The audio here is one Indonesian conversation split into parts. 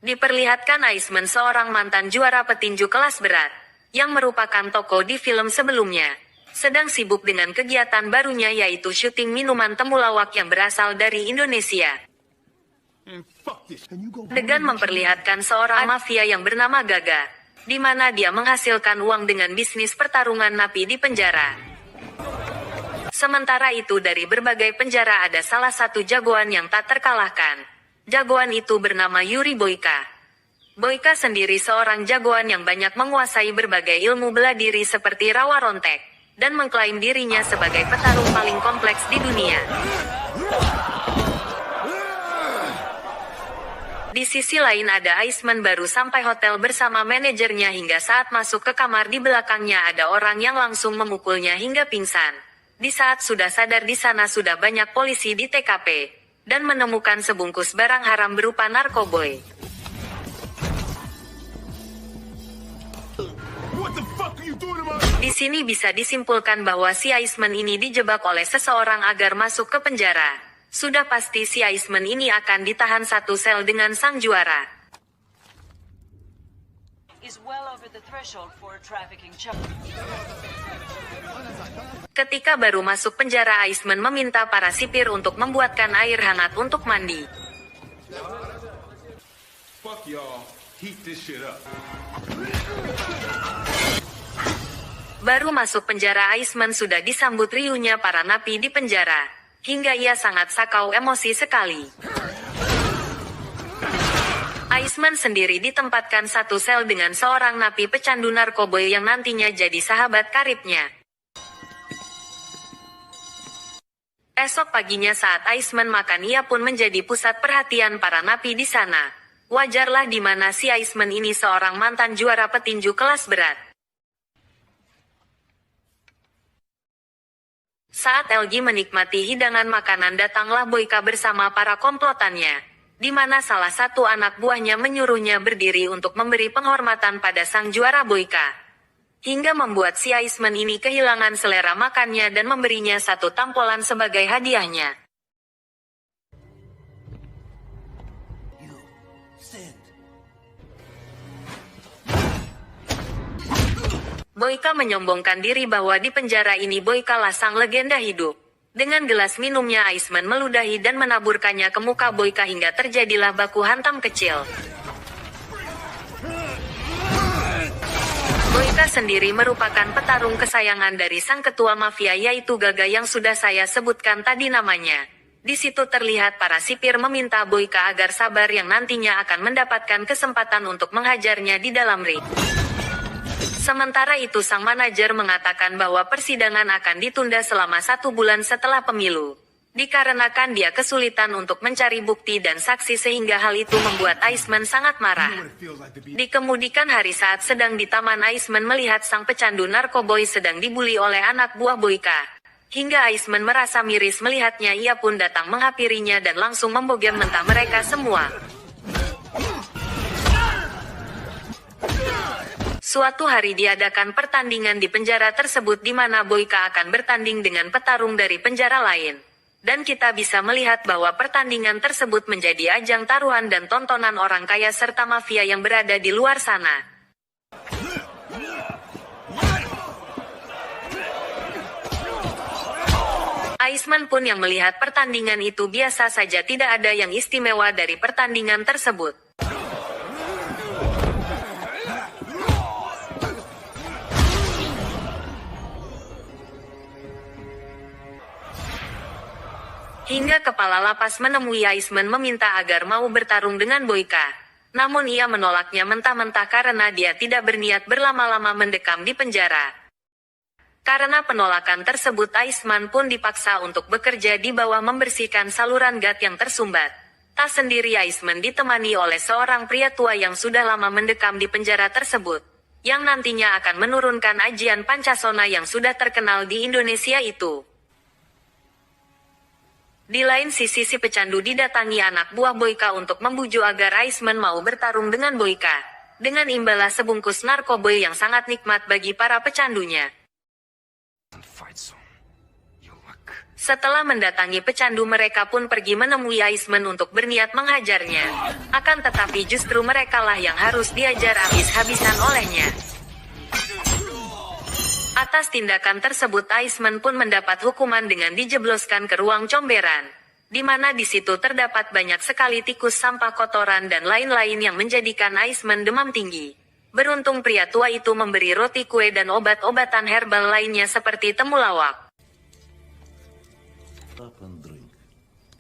Diperlihatkan Iceman seorang mantan juara petinju kelas berat, yang merupakan tokoh di film sebelumnya, sedang sibuk dengan kegiatan barunya yaitu syuting minuman temulawak yang berasal dari Indonesia. Adegan memperlihatkan seorang mafia yang bernama Gaga, di mana dia menghasilkan uang dengan bisnis pertarungan napi di penjara. Sementara itu dari berbagai penjara ada salah satu jagoan yang tak terkalahkan. Jagoan itu bernama Yuri Boyka. Boyka sendiri seorang jagoan yang banyak menguasai berbagai ilmu bela diri seperti rawa rontek, dan mengklaim dirinya sebagai petarung paling kompleks di dunia. Di sisi lain ada Iceman baru sampai hotel bersama manajernya hingga saat masuk ke kamar di belakangnya ada orang yang langsung memukulnya hingga pingsan. Di saat sudah sadar di sana sudah banyak polisi di TKP. Dan menemukan sebungkus barang haram berupa narkoboy. Di sini bisa disimpulkan bahwa si Iceman ini dijebak oleh seseorang agar masuk ke penjara. Sudah pasti si Iceman ini akan ditahan satu sel dengan sang juara. Ketika baru masuk penjara, Iceman meminta para sipir untuk membuatkan air hangat untuk mandi. Baru masuk penjara, Iceman sudah disambut riuhnya para napi di penjara, hingga ia sangat sakau emosi sekali. Iceman sendiri ditempatkan satu sel dengan seorang napi pecandu narkoboy yang nantinya jadi sahabat karibnya. Esok paginya saat Iceman makan ia pun menjadi pusat perhatian para napi di sana. Wajarlah di mana si Iceman ini seorang mantan juara petinju kelas berat. Saat LG menikmati hidangan makanan datanglah Boyka bersama para komplotannya, di mana salah satu anak buahnya menyuruhnya berdiri untuk memberi penghormatan pada sang juara Boyka. Hingga membuat si Iceman ini kehilangan selera makannya dan memberinya satu tampolan sebagai hadiahnya. Boyka menyombongkan diri bahwa di penjara ini Boyka lah sang legenda hidup. Dengan gelas minumnya Iceman meludahi dan menaburkannya ke muka Boyka hingga terjadilah baku hantam kecil. Boyka sendiri merupakan petarung kesayangan dari sang ketua mafia yaitu Gaga yang sudah saya sebutkan tadi namanya. Di situ terlihat para sipir meminta Boyka agar sabar yang nantinya akan mendapatkan kesempatan untuk menghajarnya di dalam ring. Sementara itu sang manajer mengatakan bahwa persidangan akan ditunda selama 1 bulan setelah pemilu. Dikarenakan dia kesulitan untuk mencari bukti dan saksi sehingga hal itu membuat Iceman sangat marah. Di kemudian hari saat sedang di taman Iceman melihat sang pecandu narkoboy sedang dibuli oleh anak buah Boyka. Hingga Iceman merasa miris melihatnya ia pun datang menghampirinya dan langsung membogem mentah mereka semua. Suatu hari diadakan pertandingan di penjara tersebut di mana Boyka akan bertanding dengan petarung dari penjara lain. Dan kita bisa melihat bahwa pertandingan tersebut menjadi ajang taruhan dan tontonan orang kaya serta mafia yang berada di luar sana. Iceman pun yang melihat pertandingan itu biasa saja, tidak ada yang istimewa dari pertandingan tersebut. Hingga kepala lapas menemui Iceman meminta agar mau bertarung dengan Boyka. Namun ia menolaknya mentah-mentah karena dia tidak berniat berlama-lama mendekam di penjara. Karena penolakan tersebut Iceman pun dipaksa untuk bekerja di bawah membersihkan saluran gas yang tersumbat. Tak sendiri Iceman ditemani oleh seorang pria tua yang sudah lama mendekam di penjara tersebut. Yang nantinya akan menurunkan ajian Pancasona yang sudah terkenal di Indonesia itu. Di lain sisi si pecandu didatangi anak buah Boyka untuk membujuk agar Iceman mau bertarung dengan Boyka. Dengan imbalah sebungkus narkoboy yang sangat nikmat bagi para pecandunya. Setelah mendatangi pecandu, mereka pun pergi menemui Iceman untuk berniat menghajarnya. Akan tetapi justru merekalah yang harus diajar habis-habisan olehnya. Atas tindakan tersebut Iceman pun mendapat hukuman dengan dijebloskan ke ruang comberan, di mana di situ terdapat banyak sekali tikus, sampah, kotoran dan lain-lain yang menjadikan Iceman demam tinggi. Beruntung pria tua itu memberi roti, kue dan obat-obatan herbal lainnya seperti temulawak.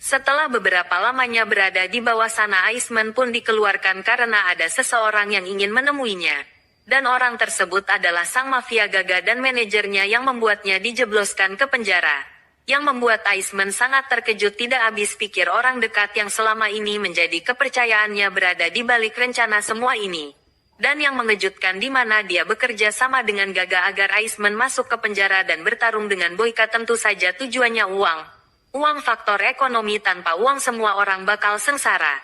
Setelah beberapa lamanya berada di bawah sana, Iceman pun dikeluarkan karena ada seseorang yang ingin menemuinya. Dan orang tersebut adalah sang mafia Gaga dan manajernya yang membuatnya dijebloskan ke penjara. Yang membuat Iceman sangat terkejut, tidak habis pikir orang dekat yang selama ini menjadi kepercayaannya berada di balik rencana semua ini. Dan yang mengejutkan di mana dia bekerja sama dengan Gaga agar Iceman masuk ke penjara dan bertarung dengan Boyka. Tentu saja tujuannya uang. Uang, faktor ekonomi. Tanpa uang semua orang bakal sengsara.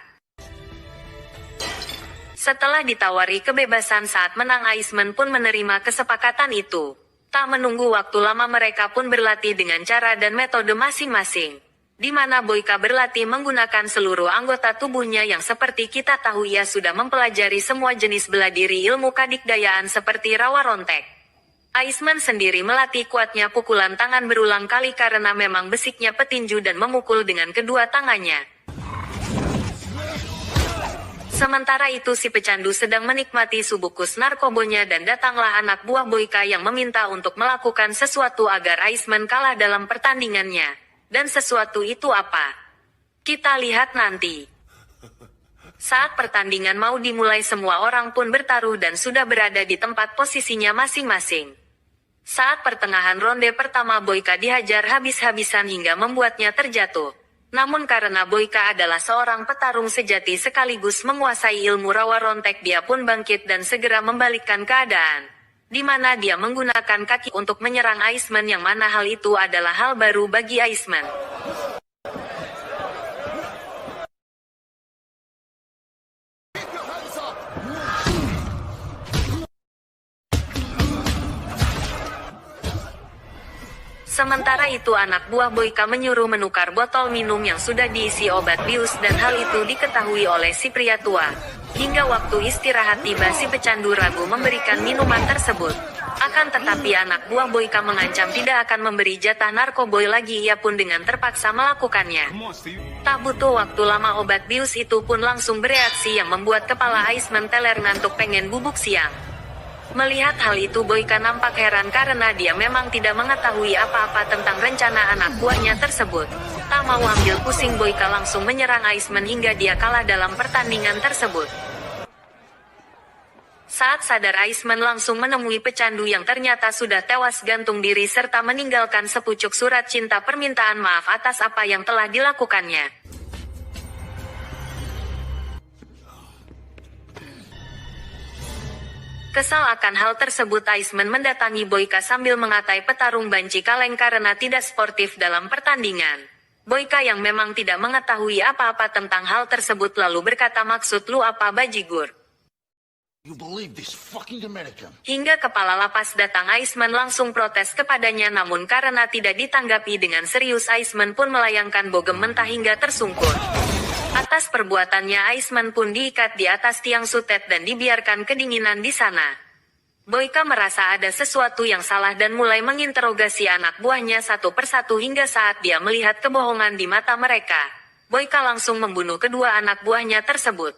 Setelah ditawari kebebasan saat menang, Iceman pun menerima kesepakatan itu. Tak menunggu waktu lama mereka pun berlatih dengan cara dan metode masing-masing. Di mana Boyka berlatih menggunakan seluruh anggota tubuhnya yang seperti kita tahu ia sudah mempelajari semua jenis bela diri, ilmu kadikdayaan seperti rawa rontek. Iceman sendiri melatih kuatnya pukulan tangan berulang kali karena memang besiknya petinju dan memukul dengan kedua tangannya. Sementara itu si pecandu sedang menikmati subukus narkobonya dan datanglah anak buah Boyka yang meminta untuk melakukan sesuatu agar Iceman kalah dalam pertandingannya. Dan sesuatu itu apa? Kita lihat nanti. Saat pertandingan mau dimulai, semua orang pun bertaruh dan sudah berada di tempat posisinya masing-masing. Saat pertengahan ronde pertama, Boyka dihajar habis-habisan hingga membuatnya terjatuh. Namun karena Boyka adalah seorang petarung sejati sekaligus menguasai ilmu rawa rontek, dia pun bangkit dan segera membalikkan keadaan. Di mana dia menggunakan kaki untuk menyerang Iceman, yang mana hal itu adalah hal baru bagi Iceman. Sementara itu anak buah Boyka menyuruh menukar botol minum yang sudah diisi obat bius, dan hal itu diketahui oleh si pria tua. Hingga waktu istirahat tiba, si pecandu ragu memberikan minuman tersebut. Akan tetapi anak buah Boyka mengancam tidak akan memberi jatah narkoboy lagi, ia pun dengan terpaksa melakukannya. Tak butuh waktu lama obat bius itu pun langsung bereaksi yang membuat kepala Iceman teler ngantuk pengen bubuk siang. Melihat hal itu Boyka nampak heran karena dia memang tidak mengetahui apa-apa tentang rencana anak buahnya tersebut. Tak mau ambil pusing, Boyka langsung menyerang Iceman hingga dia kalah dalam pertandingan tersebut. Saat sadar Iceman langsung menemui pecandu yang ternyata sudah tewas gantung diri serta meninggalkan sepucuk surat cinta permintaan maaf atas apa yang telah dilakukannya. Kesal akan hal tersebut, Iceman mendatangi Boyka sambil mengatai petarung banci kaleng karena tidak sportif dalam pertandingan. Boyka yang memang tidak mengetahui apa-apa tentang hal tersebut lalu berkata, "Maksud lu apa, bajigur?" Hingga kepala lapas datang, Iceman langsung protes kepadanya, namun karena tidak ditanggapi dengan serius, Iceman pun melayangkan bogem mentah hingga tersungkur. Atas perbuatannya Iceman pun diikat di atas tiang sutet dan dibiarkan kedinginan di sana. Boyka merasa ada sesuatu yang salah dan mulai menginterogasi anak buahnya satu persatu hingga saat dia melihat kebohongan di mata mereka. Boyka langsung membunuh kedua anak buahnya tersebut.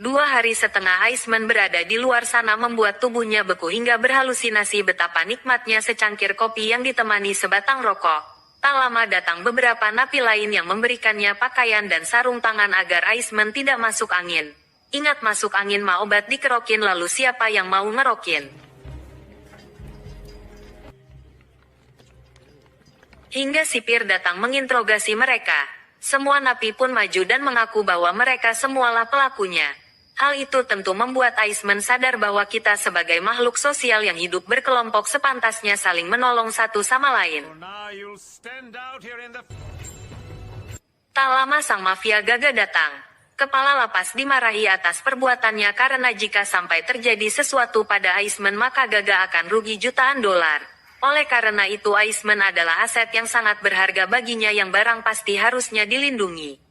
Dua hari setengah Iceman berada di luar sana membuat tubuhnya beku hingga berhalusinasi betapa nikmatnya secangkir kopi yang ditemani sebatang rokok. Tak lama datang beberapa napi lain yang memberikannya pakaian dan sarung tangan agar Iceman tidak masuk angin. Ingat, masuk angin mah obat dikerokin, lalu siapa yang mau ngerokin? Hingga sipir datang menginterogasi mereka. Semua napi pun maju dan mengaku bahwa mereka semualah pelakunya. Hal itu tentu membuat Iceman sadar bahwa kita sebagai makhluk sosial yang hidup berkelompok sepantasnya saling menolong satu sama lain. Tak lama sang mafia Gaga datang. Kepala lapas dimarahi atas perbuatannya karena jika sampai terjadi sesuatu pada Iceman maka Gaga akan rugi jutaan dolar. Oleh karena itu Iceman adalah aset yang sangat berharga baginya yang barang pasti harusnya dilindungi.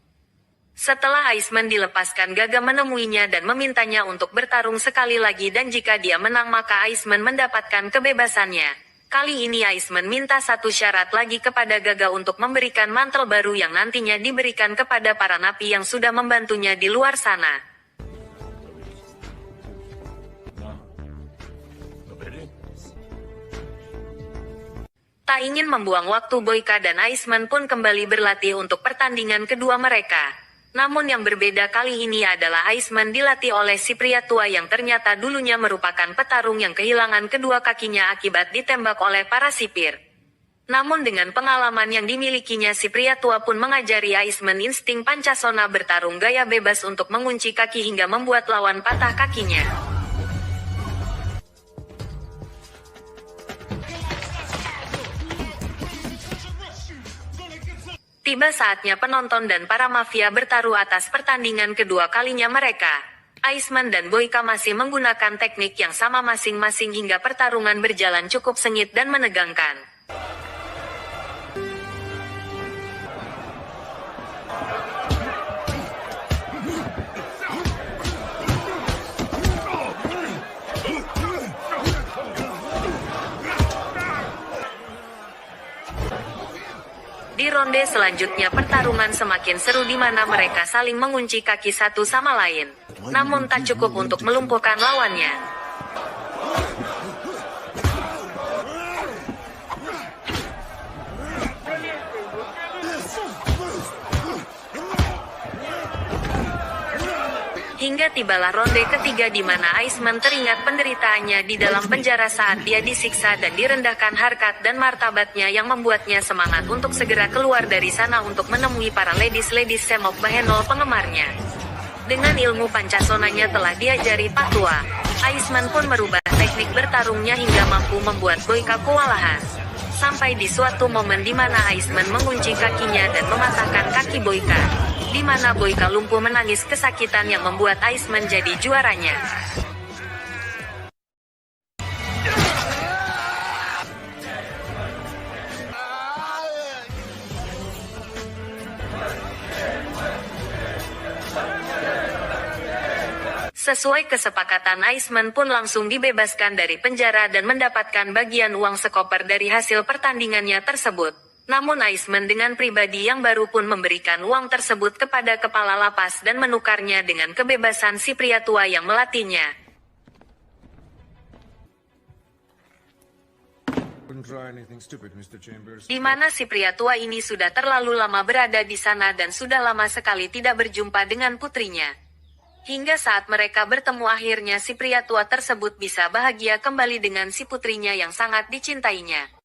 Setelah Iceman dilepaskan, Gaga menemuinya dan memintanya untuk bertarung sekali lagi dan jika dia menang maka Iceman mendapatkan kebebasannya. Kali ini Iceman minta satu syarat lagi kepada Gaga untuk memberikan mantel baru yang nantinya diberikan kepada para napi yang sudah membantunya di luar sana. Tak ingin membuang waktu, Boyka dan Iceman pun kembali berlatih untuk pertandingan kedua mereka. Namun yang berbeda kali ini adalah Iceman dilatih oleh si pria tua yang ternyata dulunya merupakan petarung yang kehilangan kedua kakinya akibat ditembak oleh para sipir. Namun dengan pengalaman yang dimilikinya, si pria tua pun mengajari Iceman insting pancasona bertarung gaya bebas untuk mengunci kaki hingga membuat lawan patah kakinya. Tiba saatnya penonton dan para mafia bertaruh atas pertandingan kedua kalinya mereka. Iceman dan Boyka masih menggunakan teknik yang sama masing-masing hingga pertarungan berjalan cukup sengit dan menegangkan. Di ronde selanjutnya pertarungan semakin seru di mana mereka saling mengunci kaki satu sama lain. Namun tak cukup untuk melumpuhkan lawannya. Hingga tibalah ronde ketiga di mana Iceman teringat penderitaannya di dalam penjara saat dia disiksa dan direndahkan harkat dan martabatnya yang membuatnya semangat untuk segera keluar dari sana untuk menemui para ladies semok bahenol penggemarnya. Dengan ilmu pancasonanya telah diajari Pak Tua, Iceman pun merubah teknik bertarungnya hingga mampu membuat Boyka kewalahan. Sampai di suatu momen di mana Iceman mengunci kakinya dan mematahkan kaki Boyka, di mana Boyka lumpuh menangis kesakitan yang membuat Iceman jadi juaranya. Sesuai kesepakatan, Iceman pun langsung dibebaskan dari penjara dan mendapatkan bagian uang sekoper dari hasil pertandingannya tersebut. Namun Iceman dengan pribadi yang baru pun memberikan uang tersebut kepada kepala lapas dan menukarnya dengan kebebasan si pria tua yang melatihnya. Di mana si pria tua ini sudah terlalu lama berada di sana dan sudah lama sekali tidak berjumpa dengan putrinya. Hingga saat mereka bertemu akhirnya si pria tua tersebut bisa bahagia kembali dengan si putrinya yang sangat dicintainya.